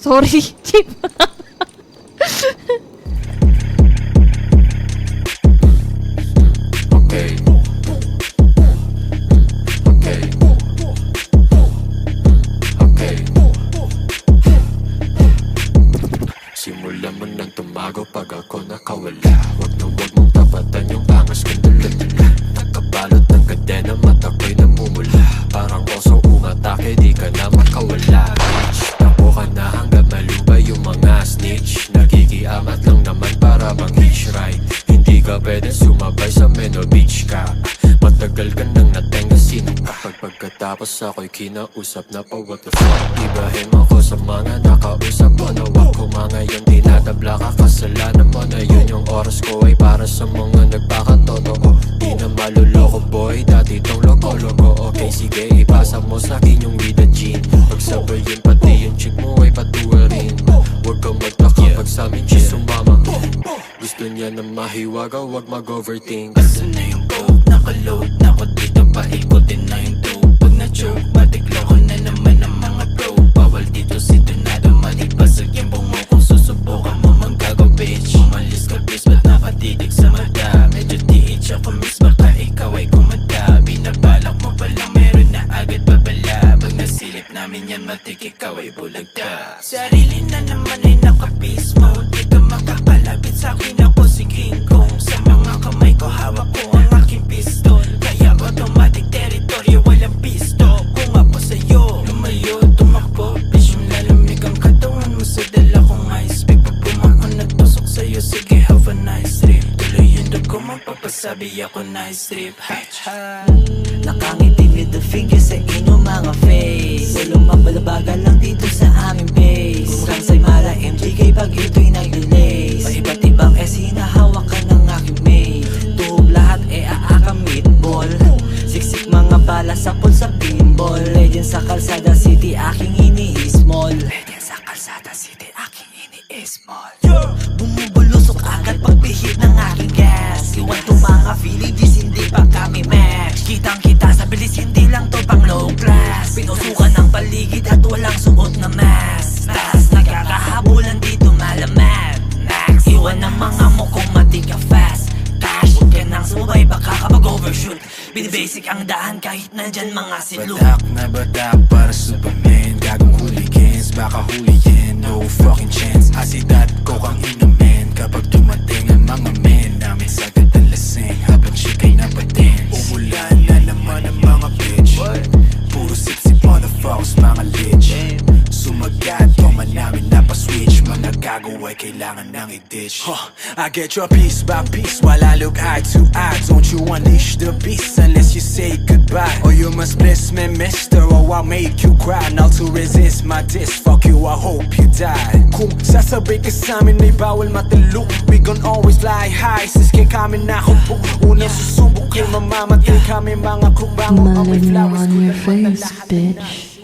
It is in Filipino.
Sorry, Chip. Okay. Okay. Okay. Simula mo nang tumago pag ako nakawala. Wag mong tapatan yung angas kong dala-dala. Nakabalot ng kadena, mata ko'y namumula. Parang oso umatake, di ka na makawala. Tapo ka na hanggang malubay yung mga snitch. Nakikiamat lang naman para bang hitch ride. Hindi ka pwede sumabay sa Meno Beach ka. Matagal ka nang natenga, sino ka? Pagkatapos ako'y kinausap na pa what the fuck. Ibahin ako sa mga nakausap mo na wag ko mga yung dinadabla ka. Kasalanan mo na yun, yung oras ko ay para sa mga nagpakatotoo. Di na maluloko boy, dati tong loko-loko. Okay sige, ipasa mo sa'kin yung with the gene. Pagsabayin pati yung chick mo ay patuwarin. Huwag kang magtaka pag sa'min siya sumama. Gusto niya na mahiwaga, wag mag-overthink. Basta na yung coke, nakaload na ko dito, paikutin na yung dope. Pag na-choke, matiglo ko na naman ang mga bro. Bawal dito si Donado, malipasag yung bungo. Kung susubukan mo manggago bitch, umalis ka please, ba't nakatitig sa mata? Medyo TH ako miss, baka ikaw ay kumanda. Binabalak mo palang meron na agad babala. Pag nasilip namin yan, matik ikaw ay bulagda. Sarili na naman ay naka-peace mode, di ka makakalapit sa'kin, ako si King Kong. Sa mga kamay ko hawak ko ang aking pistol, kaya automatic territory, walang pisto. Kung ako sa'yo, lumayo, tumakbo, bitch, yung lalamig ang katawan mo sa dala kong ice pick. Pag bumako nagtusok sa'yo, sige have a nice trip. Tuloy yung dugo mo, papasabi ako nice trip. Nakangiti with the finger sa inyong mga face. Walang mabalabagan lang dito sa aming base. Kung sa'y mala MGK pag ito'y nag-delays. Paiba't ibang hinahawak ka ng aking mate. Tuhog lahat aaka meatball. Siksik mga bala sa pool sa pinball. Legend sa Calzada City aking ini-small. Legend sa Calzada City aking ini-small. Bumubulusok agad pagbihit ng aking gas. Iwan to mga villages, hindi pa kami match. Kitang kita sa bilis, hindi lang to pang low class. Pinusukan ng paligid at walang suot na mask. Taas nagkakahabulan dito malaman. Max, iwan ng mga mukhang matika fast. Cash, huwag ka nang sumabay, baka kapag overshoot. Binibasic ang daan kahit nandyan mga silog. Batak na batak para Superman. Gagong hooligans, baka hulihin, no fucking chance. Asidat ko kang inamen kapag dumating ang mga men namin sa gandang lasing habang chikay napatin. Umulan na naman ang mga bitch, puro sip-sip motherfuckers, mga lich. Sumagat, toma namin napaswitch. Mga gago ay kailangan nang i-ditch. I get your piece by piece while I look eye to eye. Don't you unleash the beast unless you say goodbye. Or you must bless me, mister, or I'll make you cry. Now to resist my diss, fuck you, I hope you die. Kung sasabay ka sa'min ay bawal matalo. We gon' always fly high, siske kami nakaupo. Unang susubok kay mamamatay kami mga kubango. Malay mo on your face, bitch.